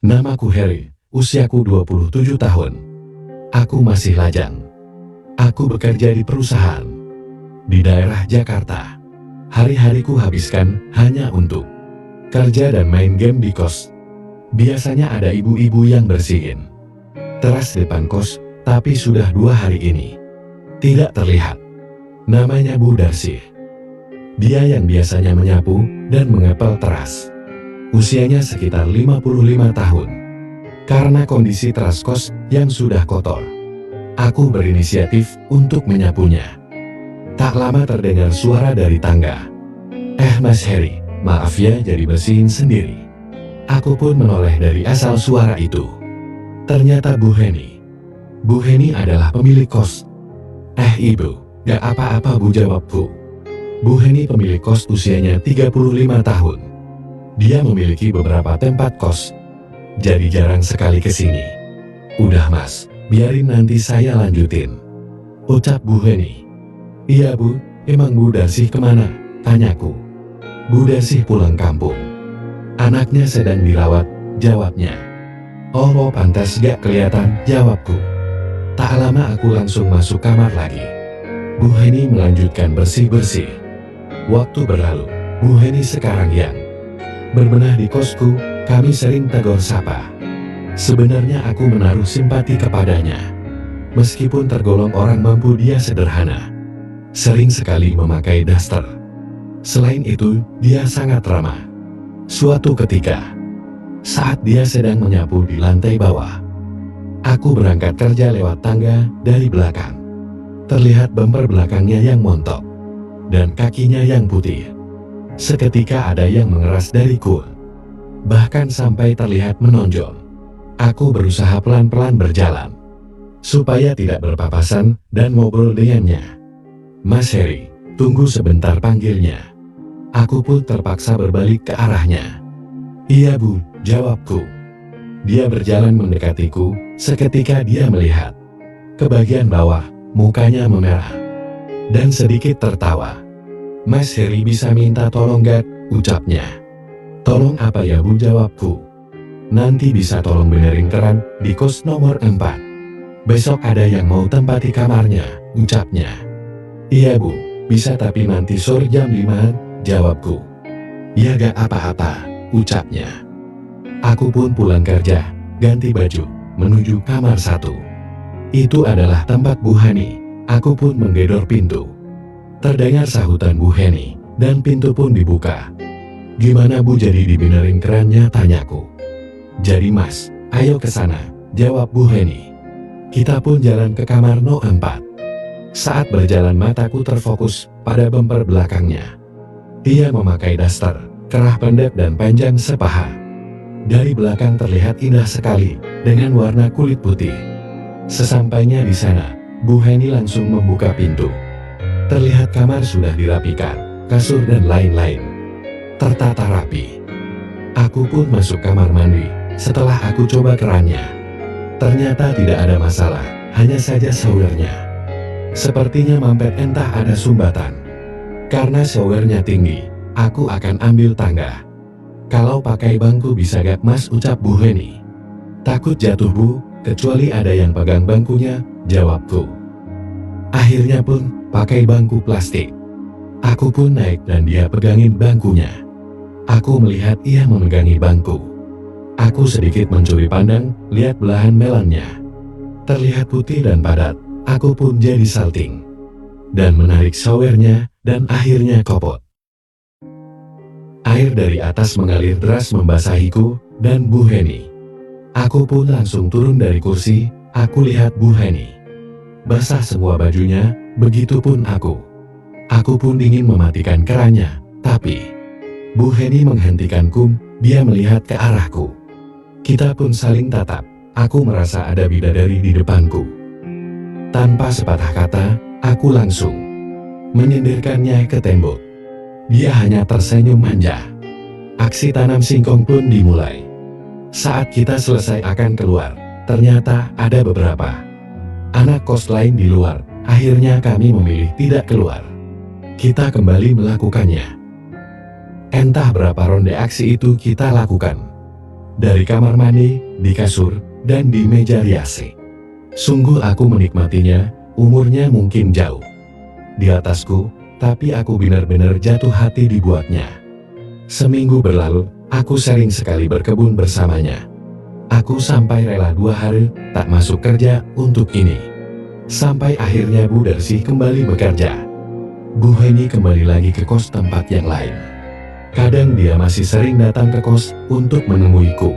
Namaku Harry, usiaku 27 tahun. Aku masih lajang. Aku bekerja di perusahaan di daerah Jakarta. Hari-hariku habiskan hanya untuk kerja dan main game di kos. Biasanya ada ibu-ibu yang bersihin teras depan kos, tapi sudah 2 hari ini tidak terlihat. Namanya Bu Darsih. Dia yang biasanya menyapu dan mengepel teras. Usianya sekitar 55 tahun. Karena kondisi teras kos yang sudah kotor, aku berinisiatif untuk menyapunya. Tak lama terdengar suara dari tangga. Mas Harry, maaf ya, jadi bersihin sendiri. Aku pun menoleh dari asal suara itu. Ternyata Bu Heni. Bu Heni adalah pemilik kos. Ibu, gak apa-apa Bu, jawabku. Bu Heni pemilik kos usianya 35 tahun. Dia memiliki beberapa tempat kos, jadi jarang sekali ke sini. Udah Mas, biarin nanti saya lanjutin, ucap Bu Heni. Iya Bu, emang Bu Darsih kemana? Tanyaku. Bu Darsih pulang kampung. Anaknya sedang dirawat, jawabnya. Oh pantas gak kelihatan, jawabku. Tak lama aku langsung masuk kamar lagi. Bu Heni melanjutkan bersih-bersih. Waktu berlalu, Bu Heni sekarang yang berbenah di kosku. Kami sering tegur sapa. Sebenarnya aku menaruh simpati kepadanya. Meskipun tergolong orang mampu, dia sederhana. Sering sekali memakai daster. Selain itu, dia sangat ramah. Suatu ketika, saat dia sedang menyapu di lantai bawah, aku berangkat kerja lewat tangga dari belakang. Terlihat bumper belakangnya yang montok dan kakinya yang putih. Seketika ada yang mengeras dariku, bahkan sampai terlihat menonjol. Aku berusaha pelan-pelan berjalan supaya tidak berpapasan dan ngobrol dengannya. Mas Harry, tunggu sebentar, panggilnya. Aku pun terpaksa berbalik ke arahnya. Iya Bu, jawabku. Dia berjalan mendekatiku. Seketika dia melihat ke bagian bawah, mukanya memerah dan sedikit tertawa. Mas Harry, bisa minta tolong gak? Ucapnya. Tolong apa ya Bu, jawabku. Nanti bisa tolong benerin keran di kos nomor 4. Besok ada yang mau tempati kamarnya, ucapnya. Iya Bu, bisa, tapi nanti sore jam 5, jawabku. Ya gak apa-apa, ucapnya. Aku pun pulang kerja, ganti baju, menuju kamar 1. Itu adalah tempat Bu Heni. Aku pun menggedor pintu. Terdengar sahutan Bu Heni, dan pintu pun dibuka. Gimana Bu, jadi dibenerin kerannya? Tanyaku. Jadi Mas, ayo ke sana, jawab Bu Heni. Kita pun jalan ke kamar no 4. Saat berjalan mataku terfokus pada bumper belakangnya. Dia memakai daster, kerah pendek dan panjang sepaha. Dari belakang terlihat indah sekali, dengan warna kulit putih. Sesampainya di sana, Bu Heni langsung membuka pintu. Terlihat kamar sudah dirapikan, kasur dan lain-lain tertata rapi. Aku pun masuk kamar mandi. Setelah aku coba kerannya, ternyata tidak ada masalah, hanya saja showernya sepertinya mampet, entah ada sumbatan. Karena showernya tinggi, aku akan ambil tangga. Kalau pakai bangku bisa gak Mas, ucap Bu Heni. Takut jatuh Bu, kecuali ada yang pegang bangkunya, jawabku. Akhirnya pun pakai bangku plastik. Aku pun naik dan dia pegangin bangkunya. Aku melihat ia memegangi bangku. Aku sedikit mencuri pandang, lihat belahan melannya. Terlihat putih dan padat. Aku pun jadi salting dan menarik showernya, dan akhirnya kopot. Air dari atas mengalir deras membasahiku dan Bu Heni. Aku pun langsung turun dari kursi. Aku lihat Bu Heni basah semua bajunya, begitu pun aku. Aku pun ingin mematikan kerannya, tapi Bu Heni menghentikanku. Dia melihat ke arahku. Kita pun saling tatap. Aku merasa ada bidadari di depanku. Tanpa sepatah kata, aku langsung menyindirkannya ke tembok. Dia hanya tersenyum manja. Aksi tanam singkong pun dimulai. Saat kita selesai akan keluar, ternyata ada beberapa anak kos lain di luar. Akhirnya kami memilih tidak keluar. Kita kembali melakukannya. Entah berapa ronde aksi itu kita lakukan. Dari kamar mandi, di kasur, dan di meja rias. Sungguh aku menikmatinya, umurnya mungkin jauh di atasku, tapi aku benar-benar jatuh hati dibuatnya. Seminggu berlalu, aku sering sekali berkebun bersamanya. Aku sampai rela 2 hari tak masuk kerja untuk ini. Sampai akhirnya Bu Dersih kembali bekerja. Bu Heni kembali lagi ke kos tempat yang lain. Kadang dia masih sering datang ke kos untuk menemuiku.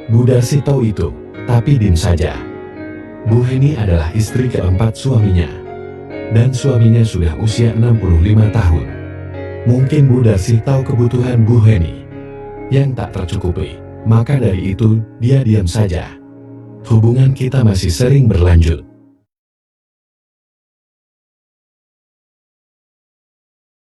Bu Dersih tahu itu, tapi diam saja. Bu Heni adalah istri keempat suaminya. Dan suaminya sudah usia 65 tahun. Mungkin Bu Dersih tahu kebutuhan Bu Heni yang tak tercukupi. Maka dari itu, dia diam saja. Hubungan kita masih sering berlanjut.